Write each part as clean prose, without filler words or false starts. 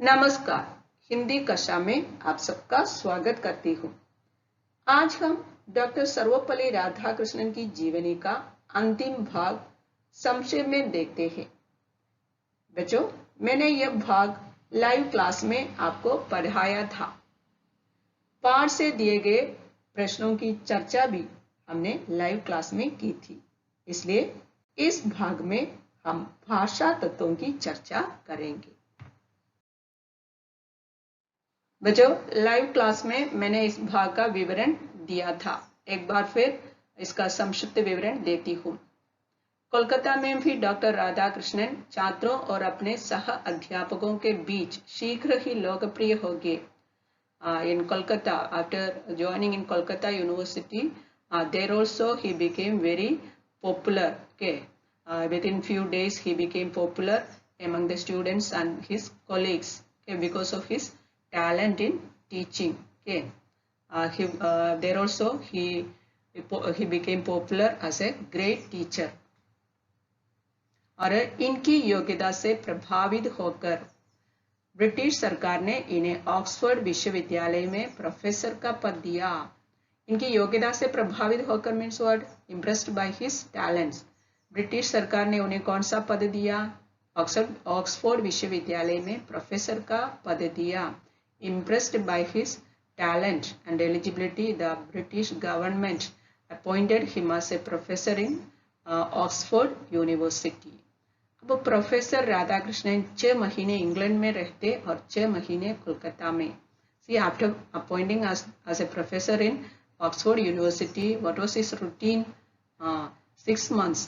नमस्कार। हिंदी कक्षा में आप सबका स्वागत करती हूँ। आज हम डॉक्टर सर्वपल्ली राधाकृष्णन की जीवनी का अंतिम भाग संक्षेप में देखते हैं। बच्चों, मैंने यह भाग लाइव क्लास में आपको पढ़ाया था। पाठ से दिए गए प्रश्नों की चर्चा भी हमने लाइव क्लास में की थी, इसलिए इस भाग में हम भाषा तत्वों की चर्चा करेंगे। बच्चों, लाइव क्लास में मैंने इस भाग का विवरण दिया था। एक बार फिर इसका संक्षिप्त विवरण देती हूँ। कोलकाता में भी डॉक्टर राधाकृष्णन छात्रों और अपने सह अध्यापकों के बीच शीघ्र ही लोकप्रिय हो गए। In Kolkata, after joining in Kolkata University, there also he became very popular. Okay, within few days he became popular among the students and his colleagues. Okay, because of his talent in teaching. Okay, there also he became popular as a great teacher. और इनकी योग्यता से प्रभावित होकर British सरकार ने इन्हें Oxford विश्वविद्यालय में प्रोफेसर का पद दिया। इनकी योग्यता से प्रभावित होकर means what? Impressed by his talents. British सरकार ने उन्हें कौन सा पद दिया? ऑक्सफोर्ड विश्वविद्यालय में प्रोफेसर का पद दिया। Impressed by his talent and eligibility, the British government appointed him as a professor in Oxford university. अब प्रोफेसर राधाकृष्णन 6 महीने इंग्लैंड में रहते और 6 महीने कोलकाता में। See, after appointing as a professor in Oxford University, what was his routine? 6 months.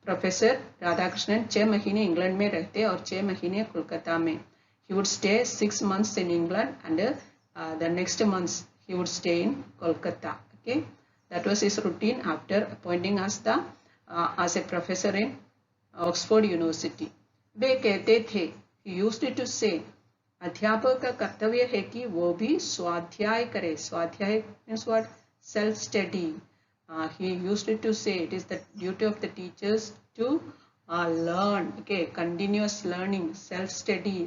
Professor Radhakrishnan 6 महीने England में रहते और 6 महीने कोलकाता में। He would stay 6 months in England and the next months he would stay in Kolkata. Okay, that was his routine after appointing as a professor in Oxford University. वे कहते थे, used to से, अध्यापक का कर्तव्य है कि वो भी स्वाध्याय करे। स्वाध्याय means what? Self study. He used to say it is the duty of the teachers to learn. Okay, continuous learning, self study,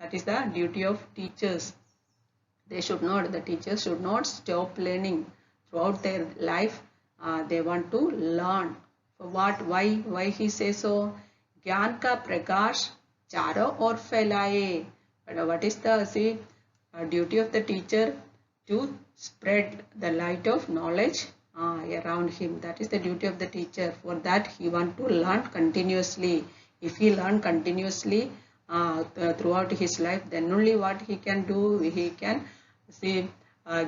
that is the duty of teachers. The teachers should not stop learning throughout their life. They want to learn. For what? Why he says so? ज्ञान का प्रकाश चारों ओर फैलाए. But what is the duty of the teacher? To spread the light of knowledge around him. That is the duty of the teacher. For that he want to learn continuously. If he learn continuously throughout his life, then only what he can do? He can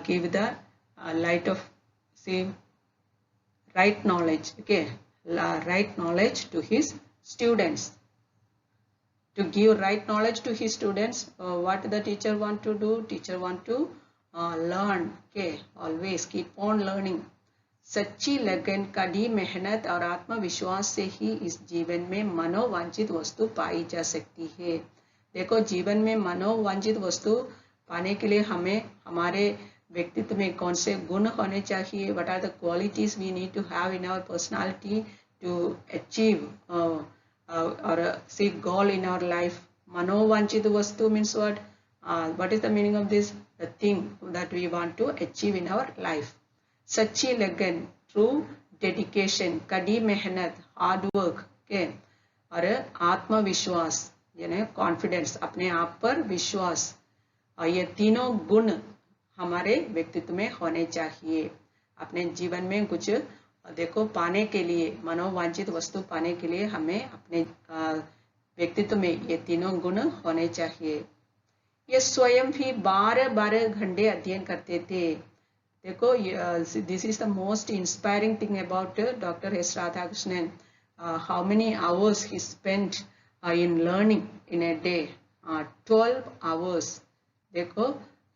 give the light of right knowledge. Okay, right knowledge to his students. To give right knowledge to his students, what the teacher want to do? Teacher want to learn. Okay, always keep on learning. सच्ची लगन, कड़ी मेहनत और आत्मविश्वास से ही इस जीवन में मनोवांछित वस्तु पाई जा सकती है। देखो, जीवन में मनोवांछित वस्तु पाने के लिए हमें हमारे व्यक्तित्व में कौन से गुण होने चाहिए? What are the qualities we need to have in our personality to achieve or see goal in our life? मनोवांछित वस्तु means what? What is the meaning of this? The thing that we want to achieve in our life. सच्ची लगन, true dedication, कड़ी मेहनत, hard work, okay? और आत्मविश्वास यानी confidence, अपने आप पर विश्वास, और ये तीनों गुण हमारे व्यक्तित्व में होने चाहिए। अपने जीवन में कुछ देखो पाने के लिए, मनोवांछित वस्तु पाने के लिए हमें अपने व्यक्तित्व में ये तीनों गुण होने चाहिए। ये स्वयं भी 12 घंटे अध्ययन करते थे। देखो, this is the most inspiring thing about doctor S Radhakrishnan. How many hours he spent in learning in a day? 12 hours. देखो,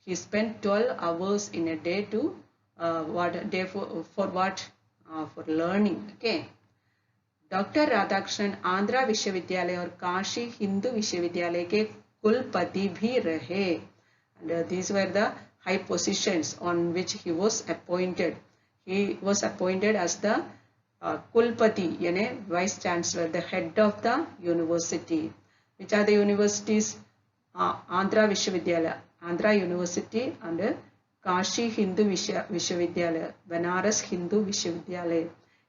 he spent 12 hours in a day to for what? For learning. Okay. Doctor Radhakrishnan Andhra विश्वविद्यालय और काशी हिंदू विश्वविद्यालय के कुलपति भी रहे. And these were the high positions on which he was appointed. He was appointed as the Kulpati, Vice Chancellor, the head of the university. Which are the universities? Andhra Vishwavidyalaya, Andhra University, and Kashi Hindu Vishwavidyalaya, Banaras Hindu Vishwavidyalaya.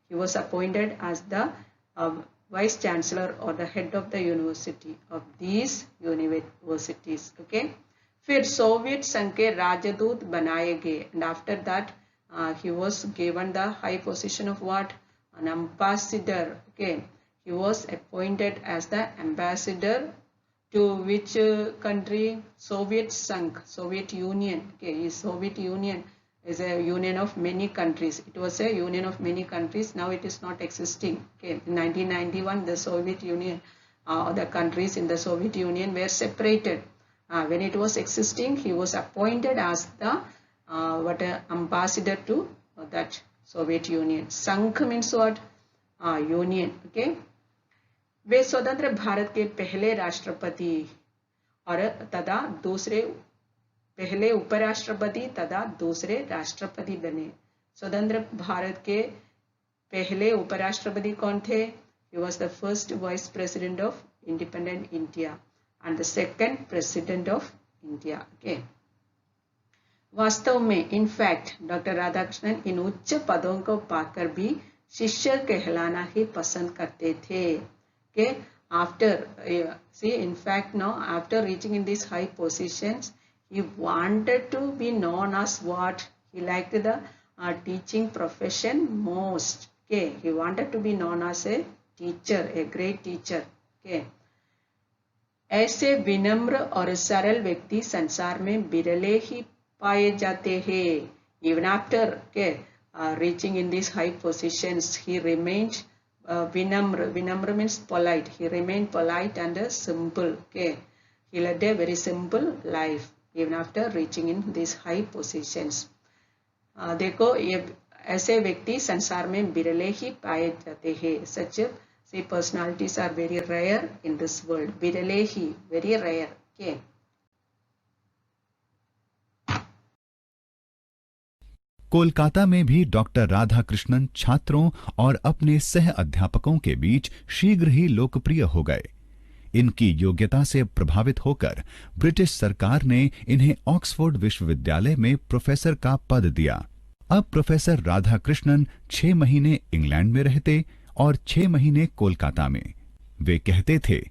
He was appointed as the vice chancellor or the head of the university of these universities. Okay. फिर Soviet संघ के राजदूत बनाए गए, and after that he was given the high position of what? An ambassador. Okay. He was appointed as the ambassador to which country? Soviet Sangh, Soviet Union. Okay. Soviet Union is a union of many countries. It was a union of many countries. Now it is not existing. Okay. In 1991, the Soviet Union, the countries in the Soviet Union were separated. When it was existing, he was appointed as the ambassador to that Soviet Union. Sangh means what? Union. Okay. वे स्वतंत्र भारत के पहले राष्ट्रपति और तथा दूसरे पहले उपराष्ट्रपति तथा दूसरे राष्ट्रपति बने. स्वतंत्र भारत के पहले उपराष्ट्रपति कौन थे? He was the first vice president of independent India and the second president of India. Okay. वास्तव में in fact डॉक्टर राधाकृष्णन इन उच्च पदों को पाकर भी शिष्य कहलाना ही पसंद करते थे. Okay. After see, in fact, now after reaching in these high positions, he wanted to be known as what? He liked the teaching profession most. Okay. He wanted to be known as a teacher, a great teacher. Okay. ऐसे विनम्र और सरल व्यक्ति संसार में बिरले ही पाए जाते हैं. Even after reaching in these high positions, he remained vinamra. Vinamra means polite. He remained polite and simple. Okay. He led a very simple life even after reaching in these high positions. देखो ये ऐसे व्यक्ति संसार में बिरले ही पाए जाते हैं. Such say personalities are very rare in this world. बिरले he, very rare. Okay. Kolkata में भी डॉक्टर राधाकृष्णन छात्रों और अपने सह अध्यापकों के बीच शीघ्र ही लोकप्रिय हो गए. इनकी योग्यता से प्रभावित होकर ब्रिटिश सरकार ने इन्हें ऑक्सफोर्ड विश्वविद्यालय में प्रोफेसर का पद दिया. अब प्रोफेसर राधाकृष्णन 6 महीने इंग्लैंड में रहते और 6 महीने कोलकाता में. वे कहते थे,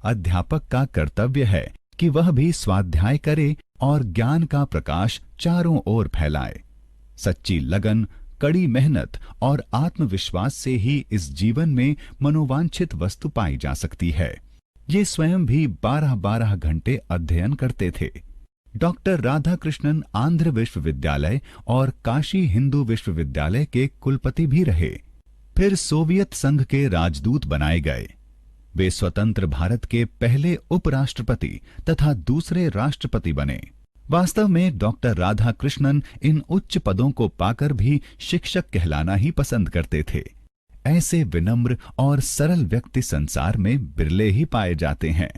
अध्यापक का कर्तव्य है कि वह भी स्वाध्याय करे और ज्ञान का प्रकाश चारों ओर फैलाए. सच्ची लगन, कड़ी मेहनत और आत्मविश्वास से ही इस जीवन में मनोवांछित वस्तु पाई जा सकती है. ये स्वयं भी 12-12 घंटे अध्ययन करते थे. डॉक्टर राधाकृष्णन आंध्र विश्वविद्यालय और काशी हिंदू विश्वविद्यालय के कुलपति भी रहे. फिर सोवियत संघ के राजदूत बनाए गए. वे स्वतंत्र भारत के पहले उपराष्ट्रपति तथा दूसरे राष्ट्रपति बने. वास्तव में डॉक्टर राधाकृष्णन इन उच्च पदों को पाकर भी शिक्षक कहलाना ही पसंद करते थे. ऐसे विनम्र और सरल व्यक्ति संसार में बिरले ही पाए जाते हैं.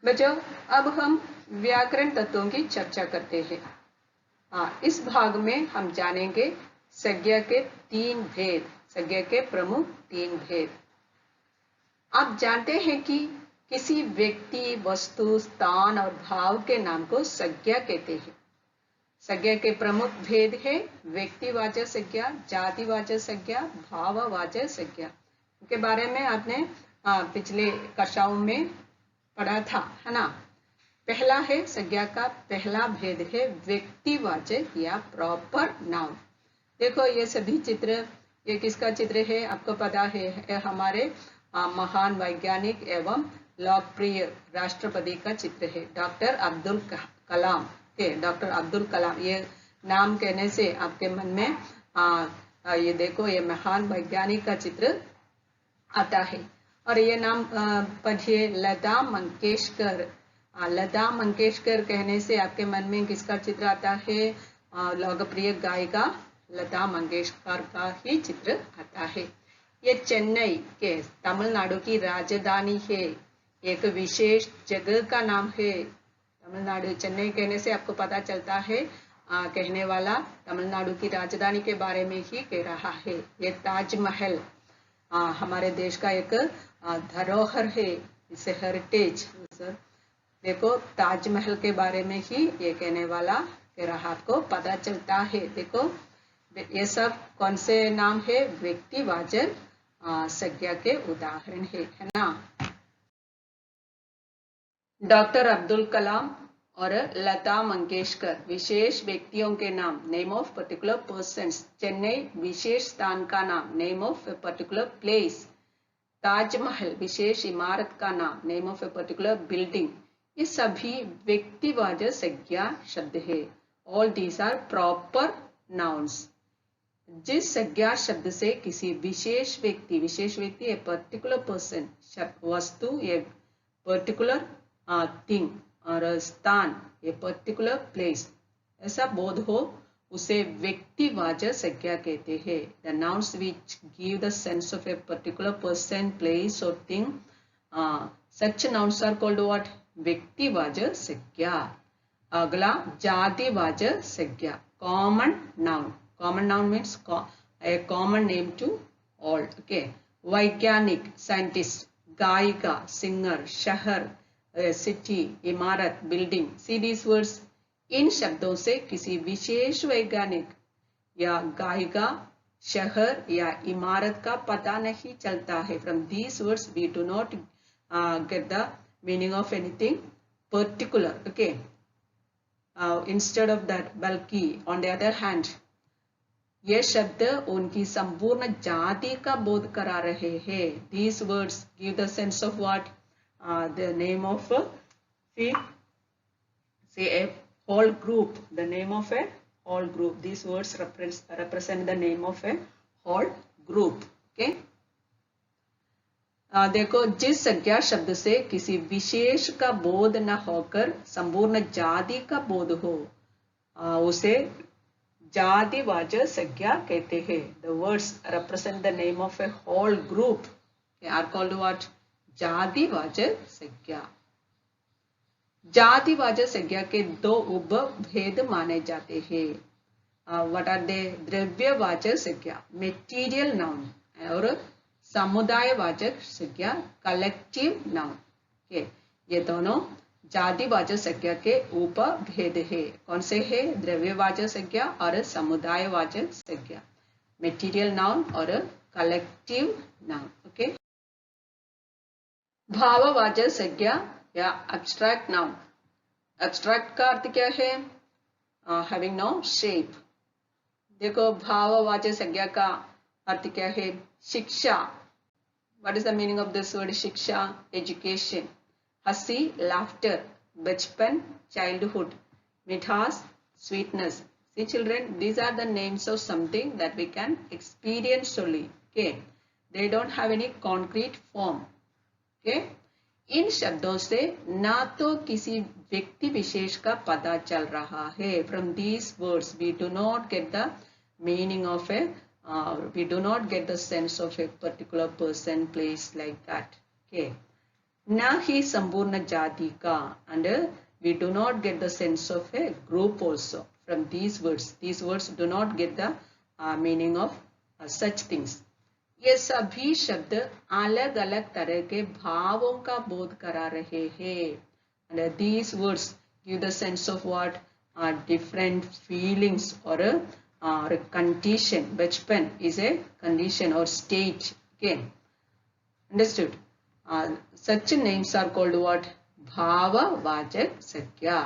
बच्चों, अब हम व्याकरण तत्वों की चर्चा करते हैं. इस भाग में हम जानेंगे संज्ञा के 3 भेद, संज्ञा के प्रमुख 3 भेद. आप जानते हैं कि किसी व्यक्ति, वस्तु, स्थान और भाव के नाम को संज्ञा कहते हैं. संज्ञा के प्रमुख भेद है व्यक्तिवाचक संज्ञा, जातिवाचक संज्ञा, भाववाचक संज्ञा. इनके बारे में आपने पिछले कक्षाओं में पढ़ा था, है ना. पहला है संज्ञा का पहला भेद है व्यक्तिवाचक या प्रॉपर नाउन. देखो ये सभी चित्र, ये किसका चित्र है आपको पता है? हमारे महान वैज्ञानिक एवं लोकप्रिय राष्ट्रपति का चित्र है, डॉक्टर अब्दुल कलाम. डॉक्टर अब्दुल कलाम, ये नाम कहने से आपके मन में ये देखो ये महान वैज्ञानिक का चित्र आता है. और ये नाम पढ़िए, लता मंगेशकर. लता मंगेशकर कहने से आपके मन में किसका चित्र आता है? लोकप्रिय गायिका लता मंगेशकर का ही चित्र आता है. ये चेन्नई के तमिलनाडु की राजधानी है. एक विशेष जगह का नाम है तमिलनाडु. चेन्नई कहने से आपको पता चलता है कहने वाला तमिलनाडु की राजधानी के बारे में ही कह रहा है. ये ताजमहल हमारे देश का एक धरोहर है. इसे हेरिटेज सर देखो ताजमहल के बारे में ही ये कहने वाला कि रहा आपको पता चलता है। देखो ये सब कौन से नाम है, व्यक्तिवाचक संज्ञा के उदाहरण है ना। डॉक्टर अब्दुल कलाम और लता मंगेशकर विशेष व्यक्तियों के नाम, name of particular persons. Chennai विशेष स्थान का नाम, name of a particular place. Taj Mahal विशेष इमारत का नाम, name of a particular building. ये सभी व्यक्तिवाचक संज्ञा शब्द है। All these are proper nouns. जिस संज्ञा शब्द से किसी विशेष व्यक्ति ए पर्टिकुलर पर्सन, वस्तु ए पर्टिकुलर थिंग और स्थान ए पर्टिकुलर प्लेस ऐसा बोध हो उसे व्यक्तिवाचक संज्ञा कहते हैं। The nouns which give the sense of a particular person, place और thing, such nouns are called what, व्यक्तिवाचक संज्ञा। अगला जातिवाचक संज्ञा, common noun. Common noun means a common name to all. Okay, वैज्ञानिक साइंटिस्ट, गायिका सिंगर, शहर सिटी, इमारत बिल्डिंग। See these words. इन शब्दों से किसी विशेष वैज्ञानिक या गायिका, शहर या इमारत का पता नहीं चलता है। From these words we do not get the meaning of anything particular. Okay, instead of that, बल्कि ऑन द अदर हैंड ये शब्द उनकी संपूर्ण जाति का बोध करा रहे हैं। These words give the sense of what, the name of say a whole group, the name of a whole group. These words represent the name of a whole group. Okay, देखो जिस संज्ञा शब्द से किसी विशेष का बोध न होकर संपूर्ण जाति का बोध हो उसे जातिवाचक संज्ञा कहते हैं। The words represent the name of a whole group are called what, जातिवाचक संज्ञा। जातिवाचक संज्ञा के दो उपभेद माने जाते हैं। What are they? द्रव्यवाचक संज्ञा, मेटीरियल नाउन, और समुदायवाचक संज्ञा, कलेक्टिव नाउन। ये दोनों जातिवाचक संज्ञा के उपभेद है। कौन से है? द्रव्यवाचक संज्ञा और समुदायवाचक संज्ञा, मेटीरियल नाउन और कलेक्टिव नाउन। ओके, भाववाचक संज्ञा या एब्स्ट्रैक्ट नाउन। एब्स्ट्रैक्ट का अर्थ क्या है? Having no shape. देखो भाववाचक संज्ञा का अर्थ क्या है? शिक्षा। What is the meaning of this word शिक्षा? एजुकेशन। हंसी, लाफ्टर, बचपन, चाइल्डहुड, मिठास, sweetness. See children, these are the names of something that we can experience only. Okay, they don't have any concrete form. Okay, इन शब्दों से ना तो किसी व्यक्ति विशेष का पता चल रहा है। From these words we do not get the meaning of a, we do not get the sense of a particular person, place, like that. Okay, ना ही संपूर्ण जाति का, and we do not get the sense of a group also. From these words do not get the meaning of such things. ये सभी शब्द अलग अलग तरह के भावों का बोध करा रहे हैं। And these words give the sense of what? Different feelings or a condition. बचपन is a condition or state. Okay, understood? Such names are called what? भाववाचक संज्ञा।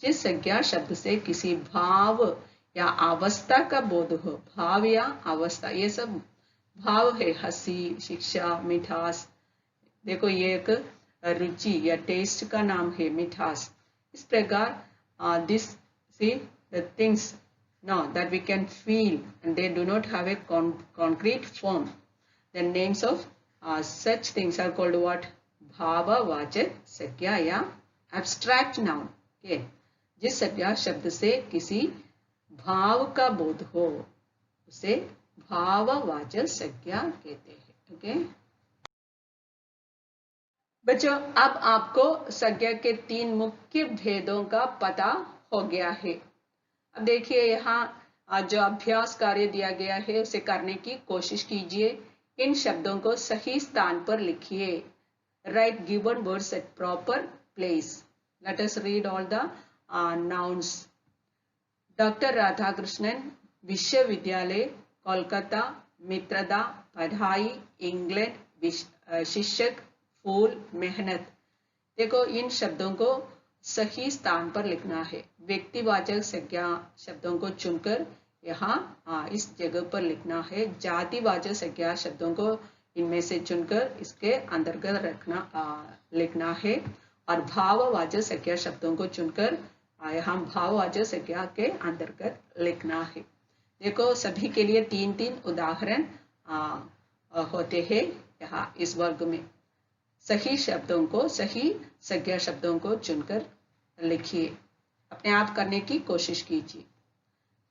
जिस संज्ञा शब्द से किसी भाव या अवस्था का बोध हो। भाव या अवस्था, ये सब भाव है। हंसी, शिक्षा, मिठास। देखो ये एक रुचि या टेस्ट का नाम है, मिठास। इस प्रकार this see the things know that we can feel and they do not have a concrete form. The names of such things are called what? भाववाचक संज्ञा या एब्स्ट्रैक्ट नाउन। के जिस संज्ञा शब्द से किसी भाव का बोध हो उसे भाववाचक संज्ञा कहते हैं। ओके बच्चों, अब आपको संज्ञा के 3 मुख्य भेदों का पता हो गया है। अब देखिए यहाँ जो अभ्यास कार्य दिया गया है उसे करने की कोशिश कीजिए। इन शब्दों को सही स्थान पर लिखिए। Right given words eight proper place. Let us read all the nouns. Dr. Radhakrishnan, विश्वविद्यालय, कोलकाता, मित्रता, पढ़ाई, इंग्लैंड, शिक्षक, फूल, मेहनत। देखो इन शब्दों को सही स्थान पर लिखना है। व्यक्तिवाचक संज्ञा शब्दों को चुनकर यहाँ इस जगह पर लिखना है। जातिवाचक संज्ञा शब्दों को इनमें से चुनकर इसके अंतर्गत लिखना है। और भाववाचक संज्ञा शब्दों को चुनकर यहाँ भाववाचक संज्ञा के अंतर्गत लिखना है। देखो सभी के लिए 3-3 उदाहरण होते हैं यहाँ इस वर्ग में। सही शब्दों को, सही संज्ञा शब्दों को चुनकर लिखिए। अपने आप करने की कोशिश कीजिए।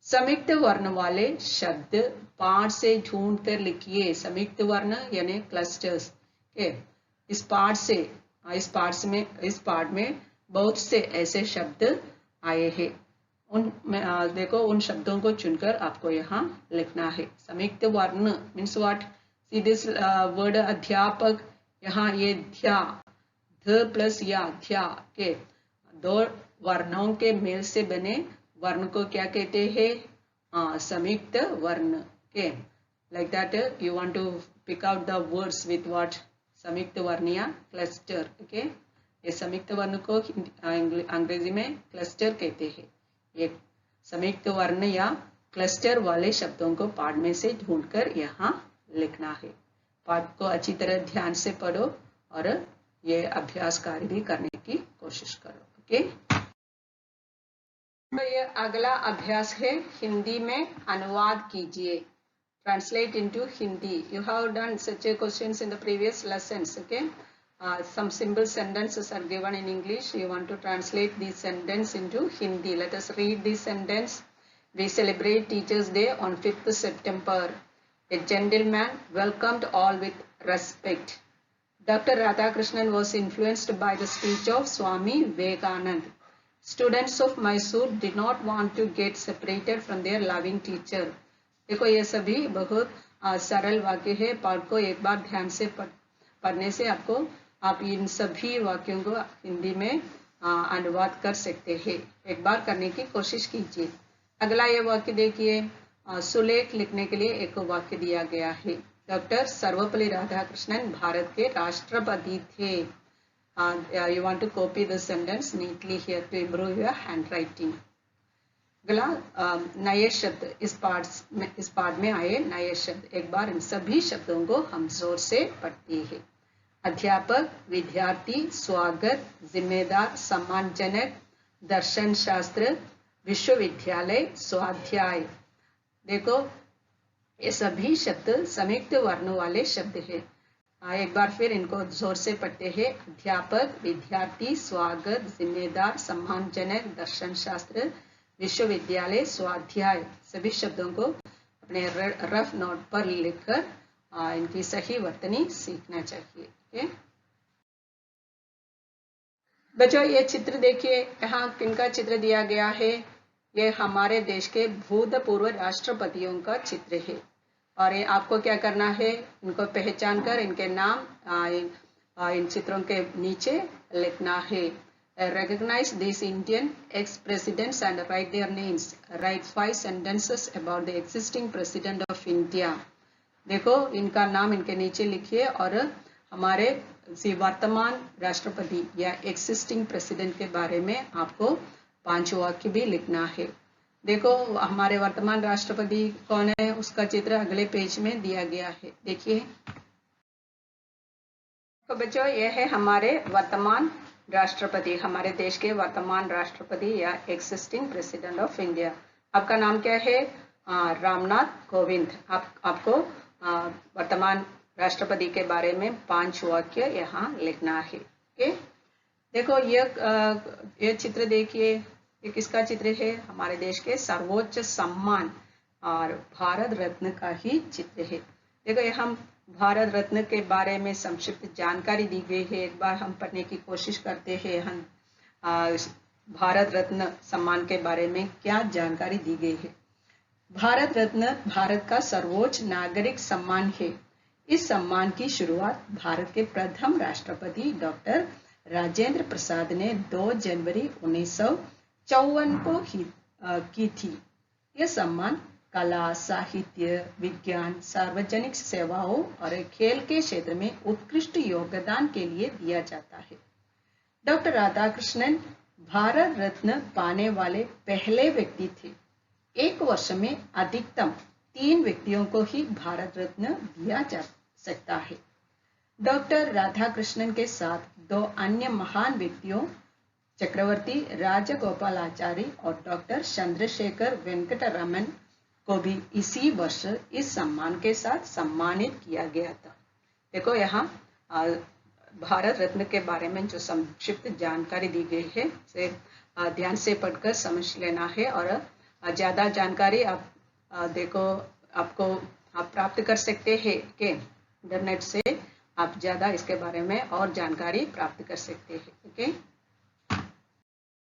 संयुक्त वर्ण वाले शब्द पाठ से ढूंढ कर लिखिए। संयुक्त वर्ण यानी क्लस्टर्स के इस पाठ में बहुत से ऐसे शब्द आए हैं। देखो उन शब्दों को चुनकर आपको यहाँ लिखना है। संयुक्त वर्ण means what? See this word अध्यापक, यहाँ ये ध्या, ध प्लस या ध्या के 2 वर्णों के मेल से बने वर्ण को क्या कहते हैं? संयुक्त वर्ण के। Like that you want to pick out the words with what? संयुक्त वर्ण या क्लस्टर। ओके, ये संयुक्त वर्ण को अंग्रेजी में क्लस्टर कहते हैं। ये संयुक्त वर्ण या क्लस्टर वाले शब्दों को पाठ में से ढूंढकर यहाँ लिखना है। पाठ को अच्छी तरह ध्यान से पढ़ो और ये अभ्यास कार्य भी करने की कोशिश करो। ओके, तो ये अगला अभ्यास है, हिंदी में अनुवाद कीजिए। Translate into Hindi. You have done such a questions in the previous lessons. Okay, some simple sentences are given in English. You want to translate these sentence into Hindi. Let us read this sentence. We celebrate Teachers' Day on 5th September. A gentleman welcomed all with respect. Dr. Radhakrishnan was influenced by the speech of Swami Vivekananda. Students of Mysore did not want to get separated from their loving teacher. देखो ये सभी बहुत सरल वाक्य है। पाठ को एक बार ध्यान से पढ़ने से आप इन सभी वाक्यों को हिंदी में अनुवाद कर सकते हैं। एक बार करने की कोशिश कीजिए। अगला ये वाक्य देखिए। सुलेख लिखने के लिए एक वाक्य दिया गया है। डॉक्टर सर्वपल्ली राधाकृष्णन भारत के राष्ट्रपति थे। You want to copy the sentence neatly here to improve your handwriting. अगला नए शब्द, इस पाठ में आए नए शब्द। एक बार इन सभी शब्दों को हम जोर से पढ़ते हैं। अध्यापक, विद्यार्थी, स्वागत, जिम्मेदार, सम्मानजनक, दर्शन शास्त्र, विश्वविद्यालय, स्वाध्याय। देखो ये सभी शब्द संयुक्त वर्ण वाले शब्द हैं। एक बार फिर इनको जोर से पढ़ते हैं। अध्यापक, विद्यार्थी, स्वागत, जिम्मेदार, सम्मानजनक, दर्शन शास्त्र, विश्वविद्यालय, स्वाध्याय। सभी शब्दों को अपने रफ नोट पर लिखकर इनकी सही वर्तनी सीखना चाहिए। ओके बच्चों, ये चित्र देखिए। यहाँ किनका चित्र दिया गया है? ये हमारे देश के भूतपूर्व राष्ट्रपतियों का चित्र है। और ये आपको क्या करना है? इनको पहचान कर इनके नाम इन चित्रों के नीचे लिखना है। Recognize these Indian ex-presidents and write their names. Write 5 sentences about the existing president of India. देखो इनका नाम इनके नीचे लिखिए और हमारे वर्तमान राष्ट्रपति या एक्सिस्टिंग प्रेसिडेंट के बारे में आपको 5 वाक्य भी लिखना है। देखो हमारे वर्तमान राष्ट्रपति कौन है, उसका चित्र अगले पेज में दिया गया है। देखिए तो बच्चों, यह है हमारे वर्तमान राष्ट्रपति, हमारे देश के वर्तमान राष्ट्रपति या एक्सिस्टिंग प्रेसिडेंट ऑफ इंडिया। आपका नाम क्या है? रामनाथ कोविंद। आपको वर्तमान राष्ट्रपति के बारे में 5 वाक्य यहाँ लिखना है। ओके, देखो ये चित्र देखिए। ये किसका चित्र है? हमारे देश के सर्वोच्च सम्मान और भारत रत्न का ही चित्र है। देखो ये हम भारत रत्न के बारे में संक्षिप्त जानकारी दी गई है। एक बार हम पढ़ने की कोशिश करते हैं। हम भारत रत्न सम्मान के बारे में क्या जानकारी दी गई है। भारत रत्न भारत का सर्वोच्च नागरिक सम्मान है। इस सम्मान की शुरुआत भारत के प्रथम राष्ट्रपति डॉक्टर राजेंद्र प्रसाद ने 2 जनवरी 1954 को की थी। यह सम्मान कला, साहित्य, विज्ञान, सार्वजनिक सेवाओं और खेल के क्षेत्र में उत्कृष्ट योगदान के लिए दिया जाता है। डॉक्टर राधाकृष्णन भारत रत्न पाने वाले पहले व्यक्ति थे। एक वर्ष में अधिकतम 3 व्यक्तियों को ही भारत रत्न दिया जा सकता है। डॉक्टर राधाकृष्णन के साथ 2 अन्य महान व्यक्तियों चक्रवर्ती राजगोपालाचारी और डॉक्टर चंद्रशेखर वेंकटरमन को भी इसी वर्ष इस सम्मान के साथ सम्मानित किया गया था। देखो यहाँ भारत रत्न के बारे में जो संक्षिप्त जानकारी दी गई है उसे ध्यान से पढ़कर समझ लेना है और ज़्यादा जानकारी आप देखो आपको आप प्राप्त कर सकते हैं कि इंटरनेट से आप ज़्यादा इसके बारे में और जानकारी प्राप्त कर सकते हैं। ओके।